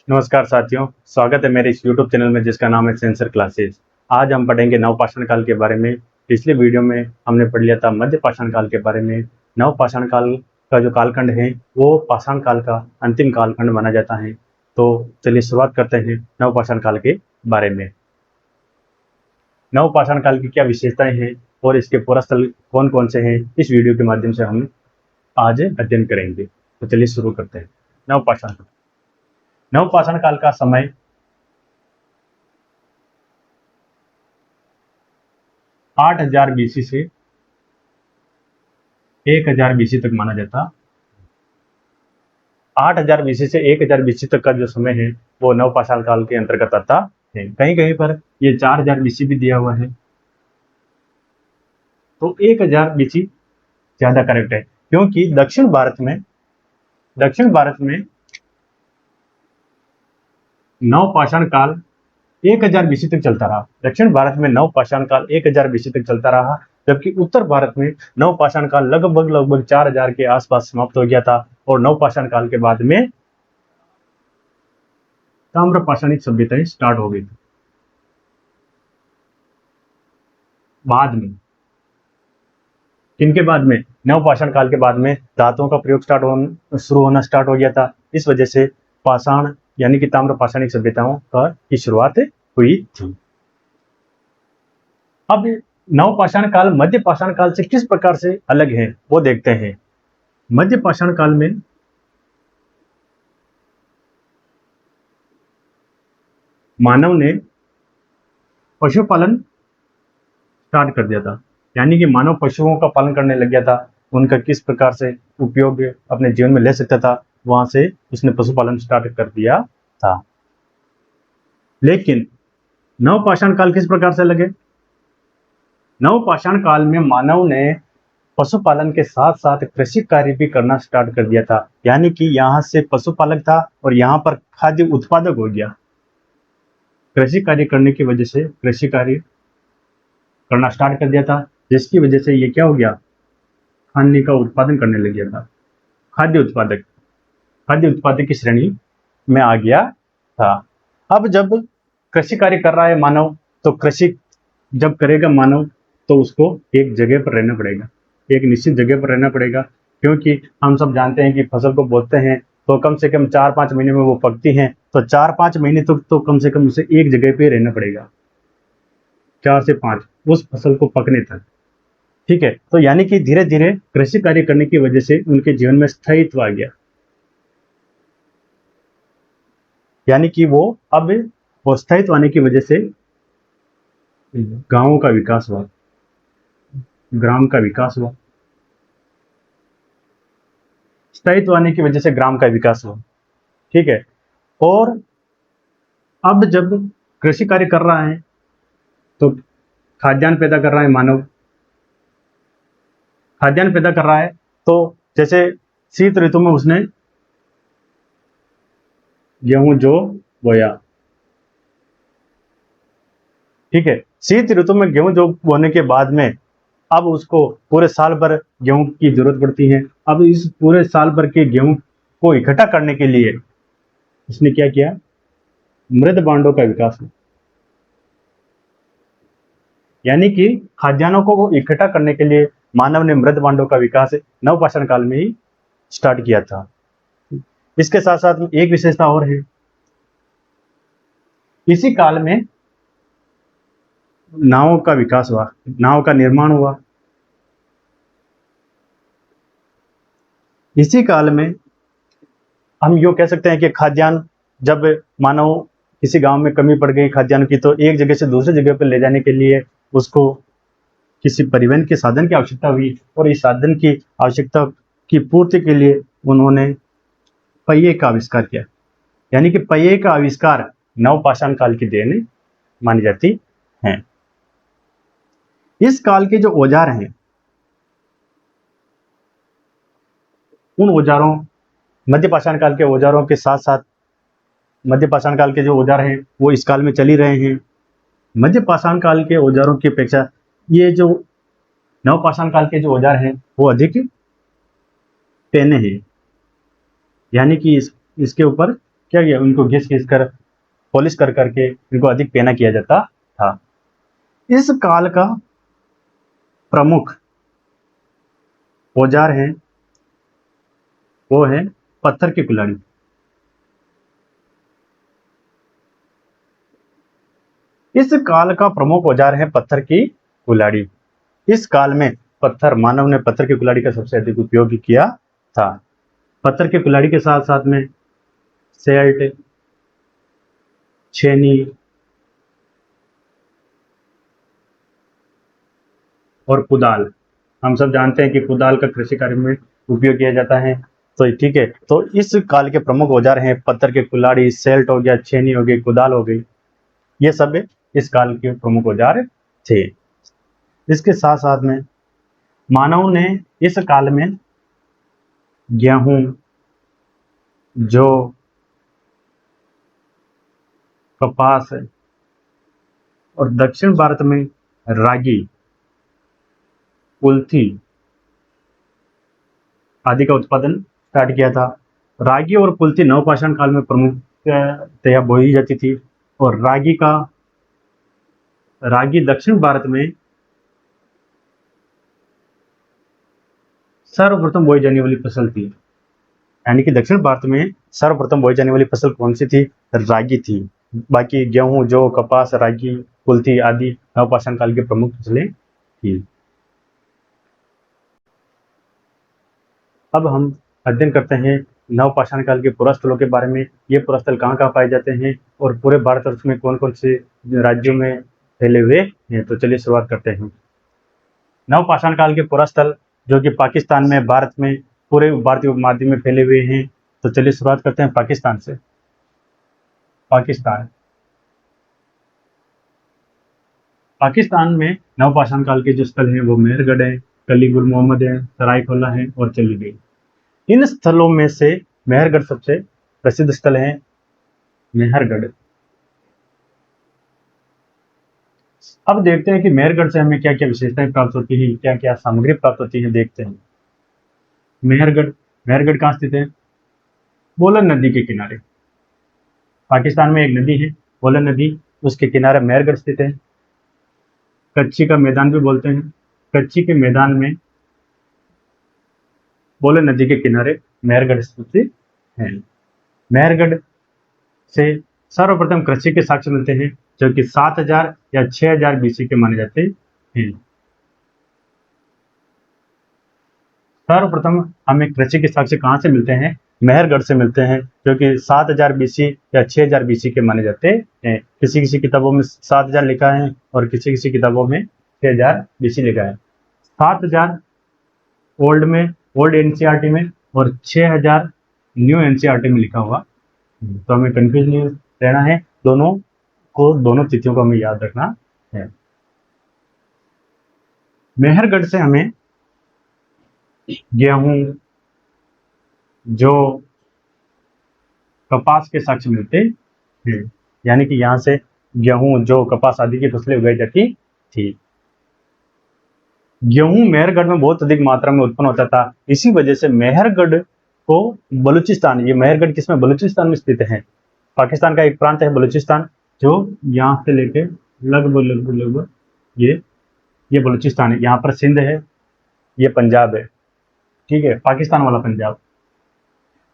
नमस्कार साथियों, स्वागत है मेरे इस YouTube चैनल में जिसका नाम है सेंसर क्लासेस। आज हम पढ़ेंगे नवपाषाण काल के बारे में। पिछले वीडियो में हमने पढ़ लिया था मध्य पाषाण काल के बारे में। नवपाषाण काल का जो कालखंड है वो पाषाण काल का अंतिम कालखंड माना जाता है। तो चलिए शुरुआत करते हैं नवपाषाण काल के बारे में। नवपाषाण काल की क्या विशेषताएं हैं और इसके पुरास्थल कौन कौन से हैं, इस वीडियो के माध्यम से हम आज अध्ययन करेंगे। तो चलिए शुरू करते हैं। नवपाषाण काल का समय 8000 बीसी से 1000 बीसी तक माना जाता। 8000 बीसी से 1000 बीसी तक का जो समय है वो नवपाषाण काल के अंतर्गत आता है। कहीं कहीं पर ये 4000 बीसी भी दिया हुआ है, तो 1000 बीसी ज्यादा करेक्ट है, क्योंकि दक्षिण भारत में नवपाषाण काल 1000 बीसी तक चलता रहा। दक्षिण भारत में नवपाषाण काल 1000 बीसी तक चलता रहा, जबकि उत्तर भारत में नवपाषाण काल लगभग 4000 के आसपास समाप्त हो गया था। और नवपाषाण काल के बाद में ताम्रपाषाणिक सभ्यताएं स्टार्ट हो गई थी। बाद में किनके बाद में? नवपाषाण काल के बाद में धातुओं का प्रयोग शुरू होना स्टार्ट हो गया था। इस वजह से पाषाण यानी कि ताम्रपाषाणिक सभ्यताओं की शुरुआत हुई थी। अब नवपाषाण काल मध्य पाषाण काल से किस प्रकार से अलग है वो देखते हैं। मध्य पाषाण काल में मानव ने पशुपालन स्टार्ट कर दिया था, यानी कि मानव पशुओं का पालन करने लग गया था। उनका किस प्रकार से उपयोग अपने जीवन में ले सकता था, वहां से उसने पशुपालन स्टार्ट कर दिया था। लेकिन नवपाषाण काल किस प्रकार से लगे? नवपाषाण काल में मानव ने पशुपालन के साथ साथ कृषि कार्य भी करना स्टार्ट कर दिया था, यानी कि यहाँ से पशुपालक था और यहाँ पर खाद्य उत्पादक हो गया। कृषि कार्य करने की वजह से कृषि कार्य करना स्टार्ट कर दिया था, जिसकी वजह से ये क्या हो गया, खाने का उत्पादन करने लग गया था। खाद्य उत्पादक की श्रेणी में आ गया था। अब जब कृषि कार्य कर रहा है मानव, तो कृषि जब करेगा मानव तो उसको एक जगह पर रहना पड़ेगा, एक निश्चित जगह पर रहना पड़ेगा, क्योंकि हम सब जानते हैं कि फसल को बोते हैं तो कम से कम 4-5 महीने में वो पकती हैं, तो 4-5 महीने तक तो कम से कम उसे एक जगह पे रहना पड़ेगा, 4 से 5 उस फसल को पकने तक। ठीक है, तो यानी कि धीरे धीरे कृषि कार्य करने की वजह से उनके जीवन में स्थायित्व आ गया, यानी कि वो स्थायित्व आने की वजह से गांवों का विकास हुआ, ग्राम का विकास हुआ। स्थायित्व आने की वजह से ग्राम का विकास हुआ। ठीक है, और अब जब कृषि कार्य कर रहा है तो खाद्यान्न पैदा कर रहा है मानव, खाद्यान्न पैदा कर रहा है, तो जैसे शीत ऋतु में उसने गेहूं जो बोया। ठीक है, शीत ऋतु में गेहूं जो बोने के बाद में अब उसको पूरे साल भर गेहूं की जरूरत पड़ती है। अब इस पूरे साल भर के गेहूं को इकट्ठा करने के लिए उसने क्या किया, मृद भांडों का विकास हुआ, यानी कि खाद्यान्नों को इकट्ठा करने के लिए मानव ने मृद भांडों का विकास नवपाषाण काल में ही स्टार्ट किया था। इसके साथ साथ एक विशेषता और है, इसी काल में नावों का विकास हुआ, नाव का निर्माण हुआ। इसी काल में हम यूँ कह सकते हैं कि खाद्यान्न, जब मानव किसी गांव में कमी पड़ गई खाद्यान्न की, तो एक जगह से दूसरी जगह पर ले जाने के लिए उसको किसी परिवहन के साधन की आवश्यकता हुई, और इस साधन की आवश्यकता की पूर्ति के लिए उन्होंने पहिए का आविष्कार किया, यानी कि पहिए का आविष्कार नवपाषाण काल की देन मानी जाती है। इस काल के जो औजार हैं, उन औजारों, मध्य पाषाण काल के औजारों के साथ साथ मध्य पाषाण काल के जो औजार हैं वो इस काल में चल ही रहे हैं। मध्य पाषाण काल के औजारों की अपेक्षा ये जो नवपाषाण काल के जो औजार हैं वो अधिक पहने हैं, यानी कि इसके ऊपर क्या किया, उनको घिस घिस कर पॉलिश कर करके इनको अधिक पहना किया जाता था। इस काल का प्रमुख औजार है वो है पत्थर की कुल्हाड़ी। इस काल का प्रमुख औजार है पत्थर की कुल्हाड़ी। इस काल में मानव ने पत्थर की कुल्हाड़ी का सबसे अधिक उपयोग किया था। पत्थर की कुल्हाड़ी के साथ साथ में सेल्ट, छेनी और कुदाल, हम सब जानते हैं कि कुदाल का कृषि कार्य में उपयोग किया जाता है। तो ठीक है, तो इस काल के प्रमुख औजार हैं पत्थर की कुल्हाड़ी, सेल्ट हो गया, छेनी हो गई, कुदाल हो गई, ये सब इस काल के प्रमुख औजार थे। इसके साथ साथ में मानव ने इस काल में गेहूं, जौ, कपास और दक्षिण भारत में रागी, कुल्थी आदि का उत्पादन स्टार्ट किया था। रागी और कुल्थी नवपाषाण काल में प्रमुखतया बोई जाती थी और रागी दक्षिण भारत में सर्वप्रथम बोई जाने वाली फसल थी। यानी कि दक्षिण भारत में सर्वप्रथम बोई जाने वाली फसल कौन सी थी? रागी थी। बाकी गेहूं, जौ, कपास, रागी, कुल्थी आदि नवपाषाण काल की प्रमुख फसलें थी। अब हम अध्ययन करते हैं नवपाषाण काल के पुरास्थलों के बारे में। ये पुरास्थल कहाँ कहाँ पाए जाते हैं और पूरे भारतवर्ष में कौन कौन से राज्यों में फैले हुए हैं। तो चलिए शुरुआत करते हैं। नवपाषाण काल के पुरास्थल जो कि पाकिस्तान में, भारत में, पूरे भारतीय उपमहाद्वीप में फैले हुए हैं। तो चलिए शुरुआत करते हैं पाकिस्तान से। पाकिस्तान में नवपाषाण काल के जो स्थल हैं वो मेहरगढ़ है, कलीगुल मोहम्मद है, सरायखोला है और चली। इन स्थलों में से मेहरगढ़ सबसे प्रसिद्ध स्थल है। मेहरगढ़। अब देखते हैं कि मेहरगढ़ से हमें क्या क्या विशेषताएं प्राप्त होती हैं, क्या क्या सामग्री प्राप्त होती है, देखते हैं। मेहरगढ़ कहाँ स्थित है? बोलन नदी के किनारे। पाकिस्तान में एक नदी है बोलन नदी, उसके किनारे मेहरगढ़ स्थित है। कच्ची का मैदान भी बोलते हैं। कच्ची के मैदान में बोलन नदी के किनारे मेहरगढ़ स्थित है। मेहरगढ़ से सर्वप्रथम कृषि के साक्ष्य मिलते हैं जो कि 7000 या 6000 बीसी के माने जाते हैं। सर्वप्रथम हमें कृषि के साक्ष्य कहाँ से मिलते हैं? मेहरगढ़ से मिलते हैं, जो कि 7000 बीसी या 6000 बीसी के माने जाते हैं। किसी किसी किताबों में 7000 लिखा है और किसी किसी किताबों में 6000 बीसी लिखा है। 7000 ओल्ड एनसीईआरटी में और 6000 न्यू एनसीईआरटी में लिखा हुआ। तो हमें कंफ्यूज नहीं रहना है, दोनों तिथियों को हमें याद रखना है। मेहरगढ़ से हमें गेहूं, जौ, कपास के साक्ष्य मिलते हैं। यानी कि यहाँ से गेहूं, जौ, कपास आदि की फसलें उगाई जाती थी। गेहूं मेहरगढ़ में बहुत अधिक मात्रा में उत्पन्न होता था। इसी वजह से मेहरगढ़ को बलूचिस्तान, ये मेहरगढ़ किसमें? बलूचिस्तान में स्थित है। पाकिस्तान का एक प्रांत है बलूचिस्तान, जो यहाँ से लेके लगभग ये बलूचिस्तान है। यहाँ पर सिंध है, ये पंजाब है, ठीक है, पाकिस्तान वाला पंजाब।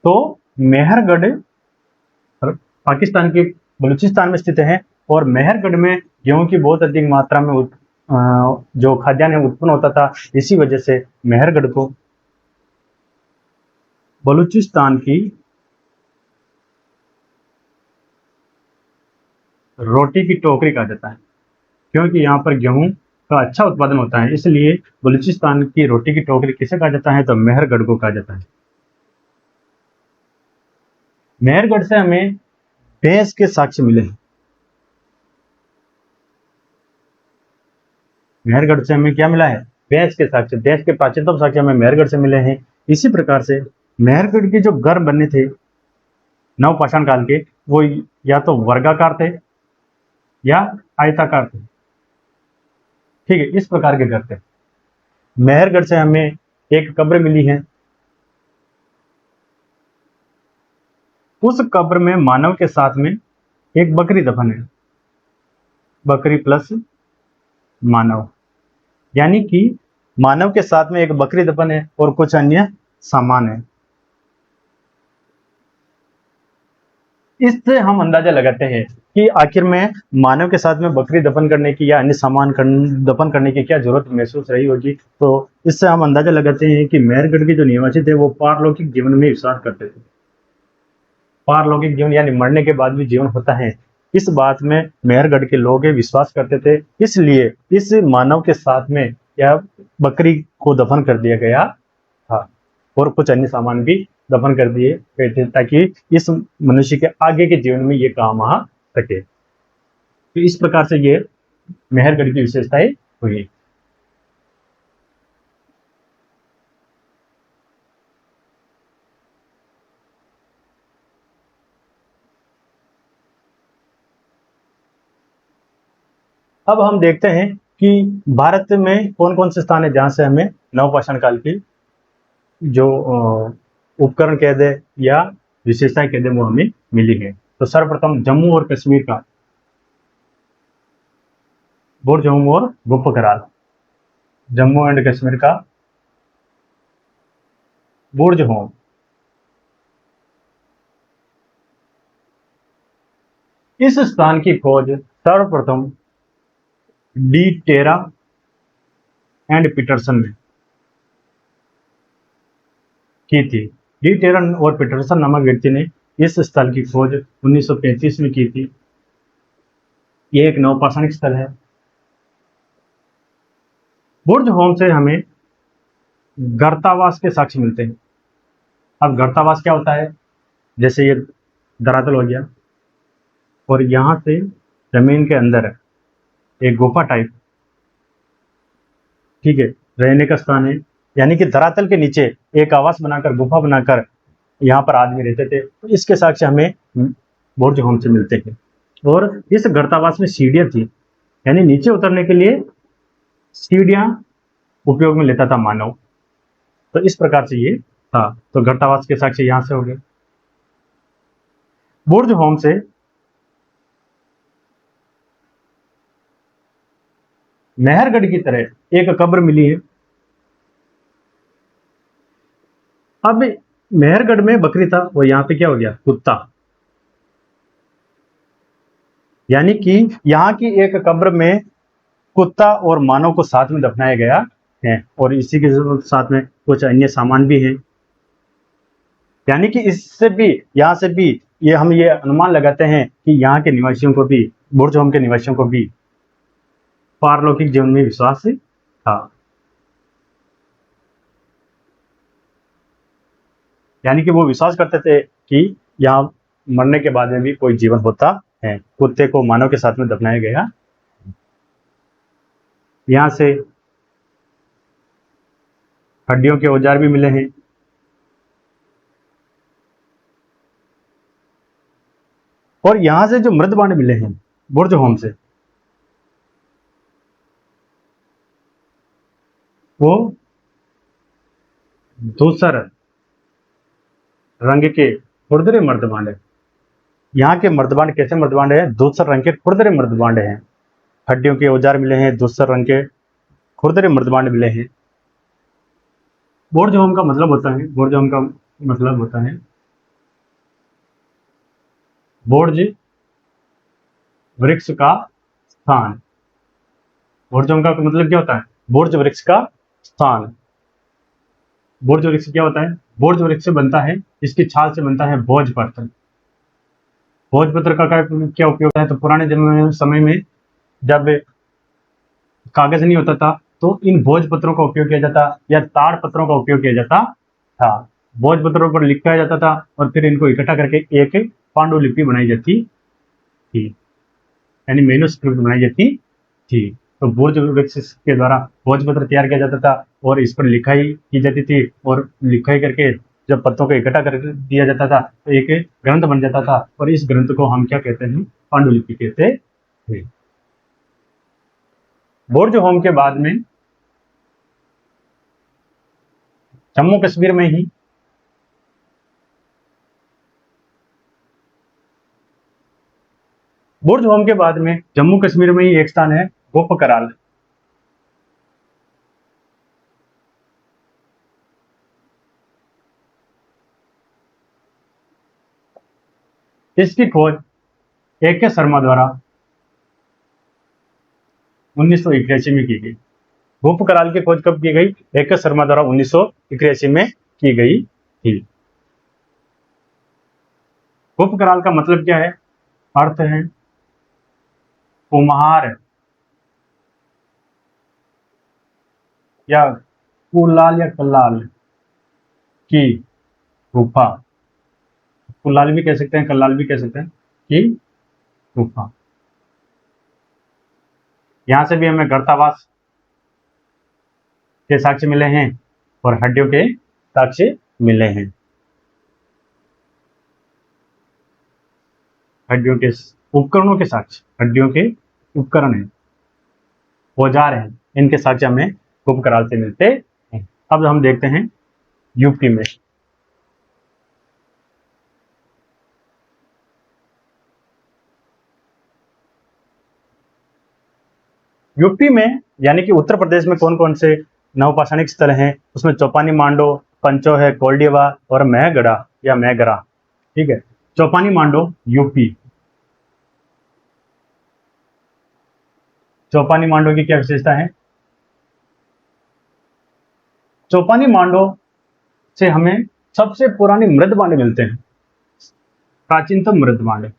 तो मेहरगढ़ पाकिस्तान के बलूचिस्तान में स्थित है और मेहरगढ़ में गेहूं की बहुत अधिक मात्रा में जो खाद्यान्न उत्पन्न होता था। इसी वजह से मेहरगढ़ को बलूचिस्तान की रोटी की टोकरी कहा जाता है, क्योंकि यहाँ पर गेहूं का अच्छा उत्पादन होता है। इसलिए बलूचिस्तान की रोटी की टोकरी किसे कहा जाता है? तो मेहरगढ़ को कहा जाता है। मेहरगढ़ से हमें भैंस के साक्ष्य मिले हैं। मेहरगढ़ से हमें क्या मिला है? भैंस के साक्ष्य। भैंस के प्राचीनतम साक्ष्य हमें मेहरगढ़ से मिले हैं। इसी प्रकार से मेहरगढ़ के जो घर बने थे नवपाषाण काल के, वो या तो वर्गाकार थे या आयताकार थे, ठीक है, इस प्रकार के घर थे। मेहरगढ़ से हमें एक कब्र मिली है उस कब्र में मानव के साथ में एक बकरी दफन है, बकरी प्लस मानव, यानी कि मानव के साथ में एक बकरी दफन है और कुछ अन्य सामान है। इससे हम अंदाजा लगाते हैं कि आखिर में मानव के साथ में बकरी दफन करने की या अन्य सामान दफन करने की क्या जरूरत महसूस रही होगी। तो इससे हम अंदाजा लगाते हैं कि मेहरगढ़ के जो निवासी थे वो पारलौकिक जीवन में विश्वास करते थे। पारलौकिक जीवन यानी मरने के बाद भी जीवन होता है, इस बात में मेहरगढ़ के लोग विश्वास करते थे। इसलिए इस मानव के साथ में यह बकरी को दफन कर दिया गया था और कुछ अन्य सामान भी दफन कर दिए गए थे ताकि इस मनुष्य के आगे के जीवन में ये काम आ सके। तो इस प्रकार से ये मेहरगढ़ की विशेषताएं हुई। अब हम देखते हैं कि भारत में कौन कौन से स्थान है जहां से हमें नवपाषाण काल की जो उपकरण कह दे या विशेषताएं कह दे वो हमें मिली है। तो सर्वप्रथम जम्मू और कश्मीर का बुर्ज होम और गुप्त करार, जम्मू एंड कश्मीर का बुर्ज होम, इस स्थान की खोज सर्वप्रथम डी टेरा एंड पीटरसन ने की थी। डी टेरन और पीटरसन नामक व्यक्ति ने इस स्थल की खोज 1935 में की थी। ये एक नवपाषाणिक स्थल है। बुर्ज होम से हमें गर्तावास के साक्ष्य मिलते हैं। अब गर्तावास क्या होता है, जैसे ये धरातल हो गया और यहां से जमीन के अंदर एक गुफा टाइप, ठीक है, रहने का स्थान है, यानी कि धरातल के नीचे एक आवास बनाकर गुफा बनाकर यहाँ पर आदमी रहते थे। तो इसके साक्ष्य हमें बुर्ज होम से मिलते हैं। और इस गर्तावास में सीढ़ियां थी, यानी नीचे उतरने के लिए सीढ़ियां उपयोग में लेता था मानव। तो इस प्रकार से ये था। तो गर्तावास के साक्ष्य यहां से हो गए। बुर्ज होम से मेहरगढ़ की तरह एक कब्र मिली है। अब मेहरगढ़ में बकरी था और यहाँ पे क्या हो गया, कुत्ता, यानी कि यहाँ की एक कब्र में कुत्ता और मानव को साथ में दफनाया गया है और इसी के साथ में कुछ अन्य सामान भी हैं। यानी कि इससे भी यहाँ से भी हम ये अनुमान लगाते हैं कि यहाँ के निवासियों को भी, बुर्ज होम के निवासियों को भी पारलौकिक जीवन में विश्वास था। यानी कि वो विश्वास करते थे कि यहाँ मरने के बाद में भी कोई जीवन होता है। कुत्ते को मानव के साथ में दफनाया गया। यहाँ से हड्डियों के औजार भी मिले हैं। और यहाँ से जो मृदबांड मिले हैं बुर्ज होम से, वो दूसर रंग के खुरदरे मर्दबांड है। यहाँ के मर्दबांड कैसे मर्दबांड है, दूसर रंग के खुरदरे मर्दबांड हैं। हड्डियों के औजार मिले हैं, दूसर रंग के खुरदरे मर्दबांड मिले हैं। बुर्ज होम का मतलब होता है, बुर्ज होम का मतलब होता है बुर्ज वृक्ष का स्थान। बुर्ज होम का मतलब क्या होता है, बुर्ज वृक्ष का स्थान। बुर्ज वृक्ष क्या होता है, बुर्ज वृक्ष से बनता है, इसकी छाल से बनता है भोजपत्र। भोजपत्र का क्या उपयोग है, तो पुराने समय में जब कागज नहीं होता था तो इन भोजपत्रों का उपयोग किया जाता या ताड़ पत्रों का उपयोग किया जाता था। भोजपत्रों पर लिखा जाता था और फिर इनको इकट्ठा करके एक पांडुलिपि बनाई जाती थी, यानी मैन्युस्क्रिप्ट बनाई जाती थी। तो बुर्ज वृक्ष के द्वारा भोजपत्र तैयार किया जाता था और इस पर लिखाई की जाती थी और लिखाई करके जब पत्रों को इकट्ठा कर दिया जाता था तो एक ग्रंथ बन जाता था और इस ग्रंथ को हम क्या कहते हैं, पांडुलिपि कहते थे। बुर्ज होम के बाद में जम्मू कश्मीर में ही बुर्ज होम के बाद में जम्मू कश्मीर में ही एक स्थान है गोप कराल। इसकी खोज AK शर्मा द्वारा 1981 में की गई। गोप कराल की खोज कब की गई? AK शर्मा द्वारा 1981 में की गई थी। गोप कराल का मतलब क्या है? अर्थ है कुम्हार या कुलाल या कल्लाल की गुफा। कुलाल भी कह सकते हैं, कल्लाल भी कह सकते हैं, की गुफा। यहां से भी हमें गर्तावास के साक्ष्य मिले हैं और हड्डियों के साक्ष्य मिले हैं। हड्डियों के उपकरणों के साक्ष्य, हड्डियों के उपकरण हैं, औजार हैं, इनके साक्ष्य हमें गोप कराल से मिलते हैं। अब हम देखते हैं यूपी में। यूपी में यानी कि उत्तर प्रदेश में कौन कौन से नवपाषाणिक स्थल हैं? उसमें चौपानी मांडो, पंचो है, कोल्डिवा और महगढ़ा या महगरा। ठीक है, चौपानी मांडो यूपी। चौपानी मांडो की क्या विशेषता है? चौपानी मांडो से हमें सबसे पुराने मृदभांड मिलते हैं, प्राचीनतम मृदभांड।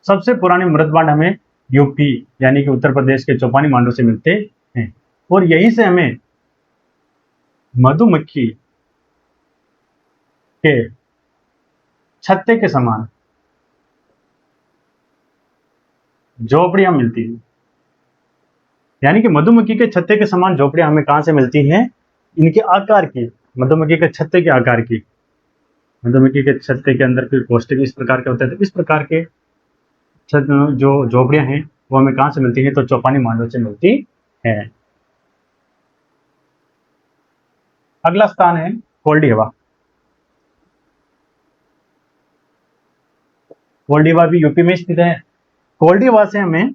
सबसे पुराने मृदभांड हमें यूपी यानी कि उत्तर प्रदेश के चौपानी मांडो से मिलते हैं और यहीं से हमें मधुमक्खी के छत्ते के समान झोपड़ियां मिलती हैं। यानी कि मधुमक्खी के छत्ते के समान झोपड़ियां हमें कहां से मिलती हैं? इनके आकार की, मधुमक्खी के छत्ते के आकार की। मधुमक्खी के छत्ते के अंदर कोई कोष्ठक इस प्रकार के होते हैं, तो इस प्रकार के जो झोपड़ियां हैं वो हमें कहां से मिलती हैं? तो चौपानी मांडो से मिलती है। अगला स्थान है कोल्डिवा। कोल्डिवा भी यूपी में स्थित है। कोल्डिवा से हमें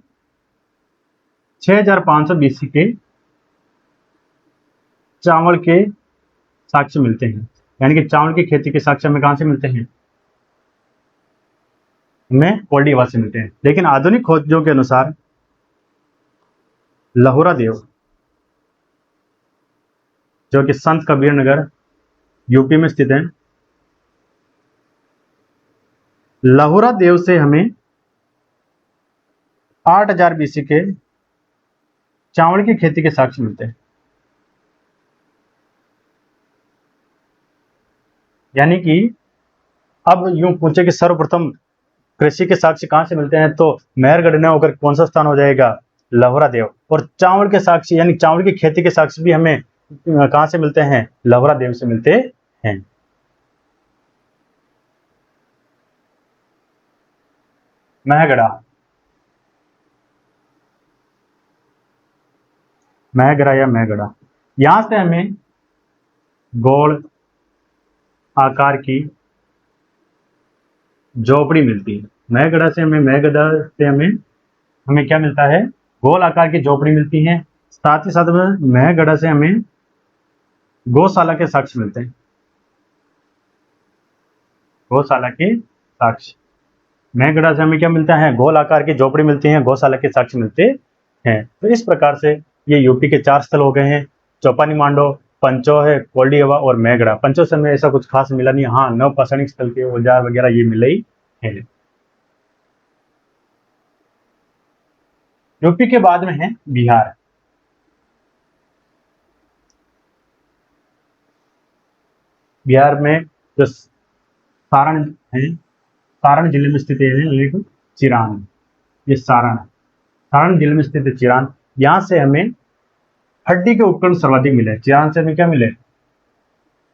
6500 BC के चावल के साक्ष्य मिलते हैं। यानी कि चावल की खेती के साक्ष्य हमें कहां से मिलते हैं? हमें कोल्डिवा से मिलते हैं। लेकिन आधुनिक खोजों के अनुसार लहुरा देव, जो कि संत कबीर नगर यूपी में स्थित है, लहुरा देव से हमें 8000 BC के चावल की खेती के साक्ष्य मिलते हैं। यानी कि अब यूं पूछे कि सर्वप्रथम कृषि के साक्ष्य कहां से मिलते हैं, तो मेहरगढ़ ने होकर कौन सा स्थान हो जाएगा? लहुरा देव। और चावल के साक्ष्य यानी चावल की खेती के साक्ष्य भी हमें कहां से मिलते हैं? लहुरा देव से मिलते हैं। महगढ़ा, महगढ़ा या महगढ़ा, यहां से हमें गोल आकार की झोपड़ी मिलती है। महगढ़ा से हमें क्या मिलता है? गोल आकार की झोपड़ी मिलती है। साथ ही साथ में महगढ़ा से हमें गौशाला के साक्ष्य मिलते हैं। गौशाला के साक्ष्य, महगढ़ा से हमें क्या मिलता है? गोल आकार की झोपड़ी मिलती है, गौशाला के साक्ष्य मिलते हैं। तो इस प्रकार से ये यूपी के 4 स्थल हो गए हैं। चौपानी मांडो, पंचो है, कोल्डिवा और महगढ़ा। पंचो से हमें ऐसा कुछ खास मिला नहीं, हाँ नवपाषाणिक स्थल के औजार वगैरह ये मिले ही है। यूपी के बाद में है बिहार। बिहार में जो सारण है, सारण जिले में स्थित है चिरान। ये सारण जिले में स्थित है चिरान। यहां से हमें हड्डी के उपकरण सर्वाधिक मिले। चिरान से हमें क्या मिले?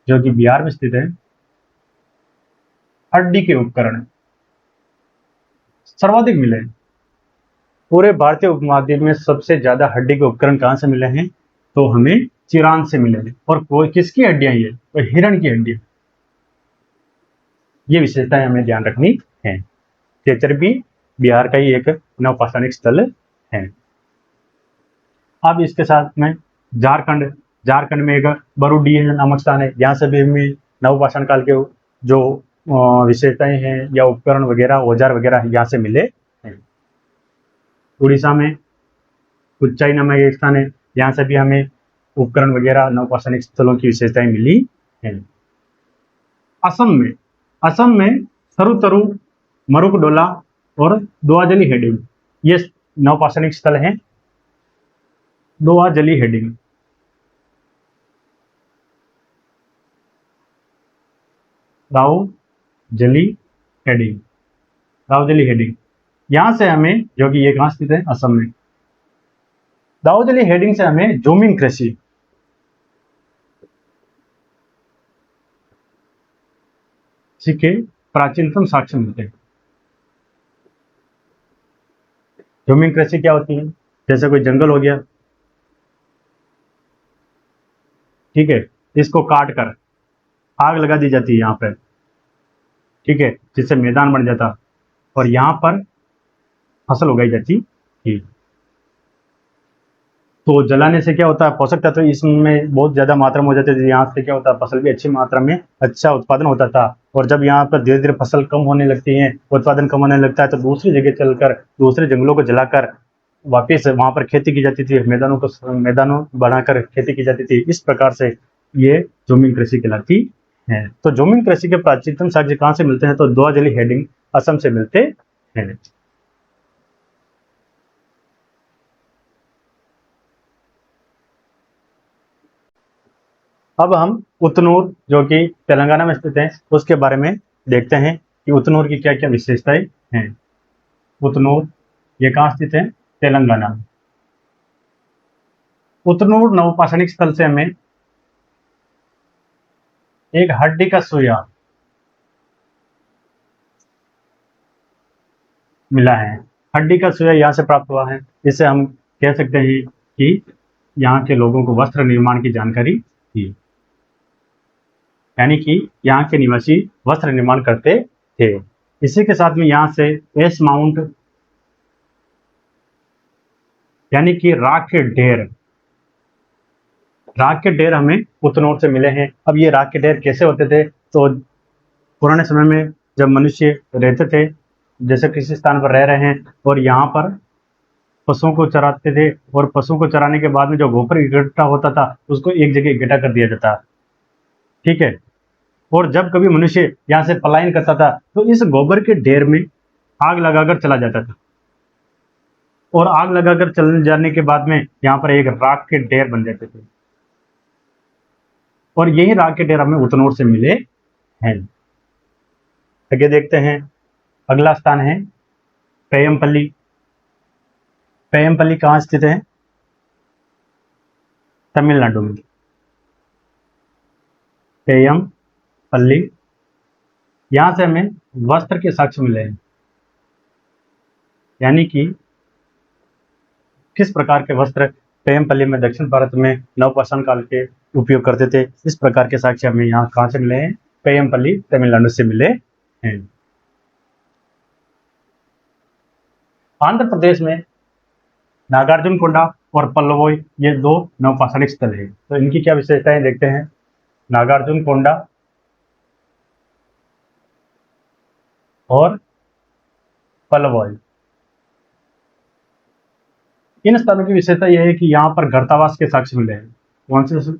जो कि बिहार में स्थित है, हड्डी के उपकरण सर्वाधिक मिले। पूरे भारतीय उपमहाद्वीप में सबसे ज्यादा हड्डी के उपकरण कहां से मिले हैं? तो हमें चिरान से मिले हैं। और किसकी हड्डियां? ये तो हिरण की हड्डी। ये विशेषताएं हमें ध्यान रखनी है। चेचर भी बिहार का ही एक नवपाषाणिक स्थल है। अब इसके साथ में झारखंड में एक बरूडीह नामक स्थान है, यहाँ से भी हमें नवपाषाण काल के जो विशेषताएं हैं या उपकरण वगैरह, औजार वगैरह यहाँ से मिले हैं। उड़ीसा में उच्चाई नामक एक स्थान है, यहाँ से भी हमें उपकरण वगैरह नवपाषाणिक स्थलों की विशेषताएं मिली हैं। असम में सरुतरु, मरुकडोला और दोआजली हेडिंग, ये नवपाषाणिक स्थल हैं। दोआजली हेडिंग, दाऊजली हेडिंग, यहां से हमें, जो कि ये कहां स्थित है, असम में। दाऊजली हेडिंग से हमें जोमिंग कृषि के प्राचीनतम साक्ष्य मिलते हैं। जोमिंग कृषि क्या होती है? जैसे कोई जंगल हो गया, ठीक है, इसको काट कर आग लगा दी जाती है यहाँ पर, ठीक है, जिससे मैदान बन जाता और यहाँ पर फसल उगाई जाती थी। तो जलाने से क्या होता है, पोषक तत्व इसमें बहुत ज़्यादा मात्रा में हो जाते थे। यहाँ से क्या होता है, फसल भी अच्छी मात्रा में अच्छा उत्पादन होता था। और जब यहाँ पर धीरे धीरे फसल कम होने लगती है, उत्पादन कम होने लगता है, तो दूसरी जगह चलकर दूसरे जंगलों को जलाकर वापस वहाँ पर खेती की जाती थी, मैदानों बनाकर खेती की जाती थी। इस प्रकार से ये जोमिंग कृषि कहलाती है। तो जोमिंग कृषि के प्राचीनतम साक्ष्य कहाँ से मिलते हैं? तो दोआजली हेडिंग, असम से मिलते हैं। अब हम उतनूर, जो कि तेलंगाना में स्थित है, उसके बारे में देखते हैं कि उतनूर की क्या क्या विशेषताएं हैं। उतनूर ये कहाँ स्थित है? तेलंगाना। उतनूर नवपाषाणिक स्थल से हमें एक हड्डी का सुइया मिला है। हड्डी का सुइया यहाँ से प्राप्त हुआ है। इससे हम कह सकते हैं कि यहाँ के लोगों को वस्त्र निर्माण की जानकारी थी, यानी कि यहाँ के निवासी वस्त्र निर्माण करते थे। इसी के साथ में यहाँ से एस माउंट, यानी कि राख के ढेर हमें उतनूर से मिले हैं। अब ये राख के ढेर कैसे होते थे? तो पुराने समय में जब मनुष्य रहते थे, जैसे किसी स्थान पर रह रहे हैं और यहाँ पर पशुओं को चराते थे, और पशुओं को चराने के बाद में जो गोबर इकट्ठा होता था, उसको एक जगह इकट्ठा कर दिया जाता, ठीक है। और जब कभी मनुष्य यहाँ से पलायन करता था, तो इस गोबर के ढेर में आग लगाकर चला जाता था, और आग लगाकर चलने जाने के बाद में यहाँ पर एक राख के ढेर बन जाते थे, और यही राख के ढेर हमें उतनूर से मिले हैं। आगे देखते हैं, अगला स्थान है पेयमपल्ली। पेयमपल्ली कहाँ स्थित है? तमिलनाडु में। पेयमपल्ली, यहाँ से हमें वस्त्र के साक्ष्य मिले हैं, यानी कि किस प्रकार के वस्त्र पेयमपल्ली में, दक्षिण भारत में नवपाषाण काल के उपयोग करते थे। इस प्रकार के साक्ष्य हमें यहाँ कहाँ से मिले हैं? पेयमपल्ली, तमिलनाडु से मिले हैं। आंध्र प्रदेश में नागार्जुन कोंडा और पल्लवोई, ये दो नवपाषाणिक स्थल है। तो इनकी क्या विशेषताएं देखते हैं। नागार्जुन कोंडा और पल्लवोई, इन स्थानों की विशेषता यह है कि यहाँ पर गर्तावास के साक्ष्य मिले हैं। कौन से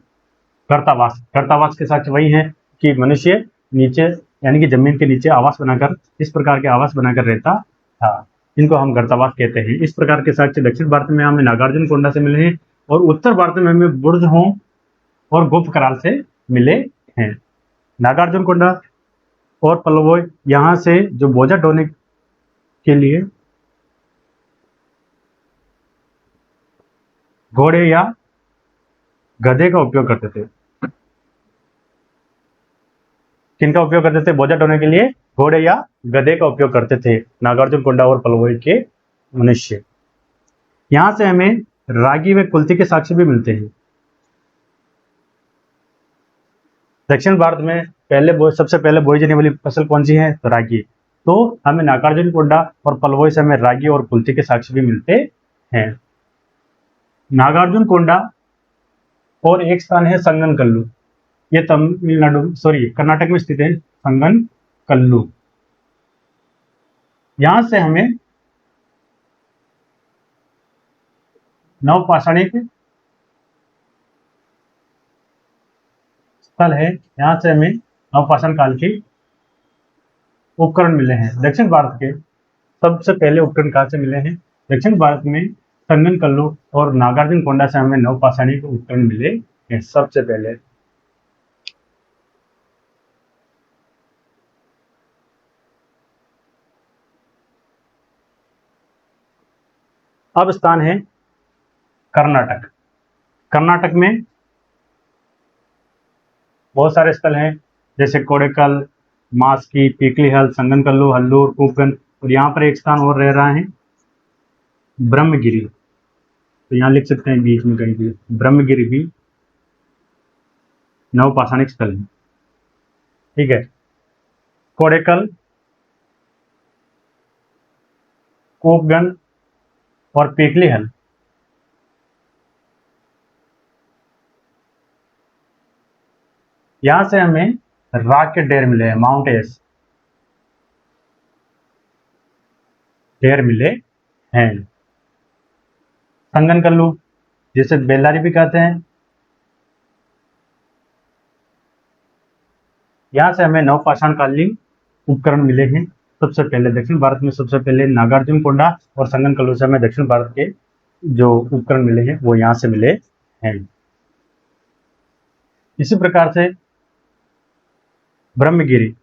गर्तावास के साक्ष्य वही है कि मनुष्य नीचे, यानी कि जमीन के नीचे आवास बनाकर, इस प्रकार के आवास बनाकर रहता था। इनको हम गर्तावास कहते हैं। इस प्रकार के साक्ष्य दक्षिण भारत में हमें नागार्जुन कोंडा से मिले हैं, और उत्तर भारत में हमें बुर्जहों और गुप्त कराल से मिले हैं। नागार्जुन कोंडा और पल्लवोई, यहाँ से जो बोझा ढोने के लिए घोड़े या गधे का उपयोग करते थे। किनका उपयोग करते थे? बोझा ढोने के लिए घोड़े या गधे का उपयोग करते थे नागार्जुन कोंडा और पल्लवोई के मनुष्य। यहां से हमें रागी व कुल्थी के साक्ष्य भी मिलते हैं। दक्षिण भारत में सबसे पहले बोई जाने वाली फसल कौन सी है? तो रागी। तो हमें नागार्जुन कोंडा और पलवोई से हमें रागी और कुल्थी के साक्ष्य भी मिलते हैं। नागार्जुन कोंडा और एक स्थान है संगनकल्लू, ये कर्नाटक में स्थित है संगनकल्लू। यहां से हमें नवपाषाणिक स्थल है, यहां से हमें नवपाषाण काल के उपकरण मिले हैं। दक्षिण भारत के सबसे पहले उपकरण कहां से मिले हैं? दक्षिण भारत में संगनकल्लू और नागार्जुन कोंडा से हमें नवपाषाणिक उपकरण मिले हैं सबसे पहले। अब स्थान है कर्नाटक। कर्नाटक में बहुत सारे स्थल हैं, जैसे कोडेकल, मास्की, पीकलीहल, संगनकल्लू, हल्लूर, कूपगन, और यहाँ पर एक स्थान और रह रहा है ब्रह्मगिरी। तो यहाँ लिख सकते हैं बीच में कहीं भी, ब्रह्मगिरी भी नवपाषाणिक स्थल है। ठीक है, कोडेकल, कूपगन और पीकलीहल यहां से हमें राख के ढेर मिले हैं, माउंट एस ढेर मिले हैं। संगनकल्लू, जिसे बेल्लारी भी कहते हैं, यहां से हमें नवपाषाण कालीन उपकरण मिले हैं सबसे पहले। दक्षिण भारत में सबसे पहले नागार्जुन कोंडा और संगनकल्लू से हमें दक्षिण भारत के जो उपकरण मिले हैं वो यहां से मिले हैं। इसी प्रकार से ब्रह्मगिरी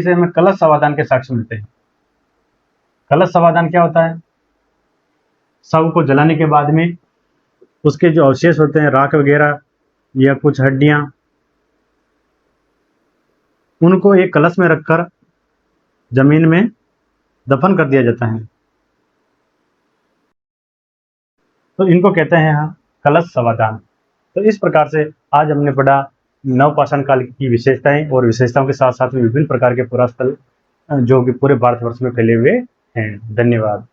से हमें कलश समाधान के साक्ष्य मिलते हैं। कलश समाधान क्या होता है? शव को जलाने के बाद में उसके जो अवशेष होते हैं, राख वगैरह या कुछ हड्डियां, उनको एक कलश में रखकर जमीन में दफन कर दिया जाता है। तो इनको कहते हैं यहाँ कलश समाधान। तो इस प्रकार से आज हमने पढ़ा नवपाषाण काल की विशेषताएं, और विशेषताओं के साथ साथ में विभिन्न प्रकार के पुरास्थल जो कि पूरे भारतवर्ष में फैले हुए हैं। धन्यवाद।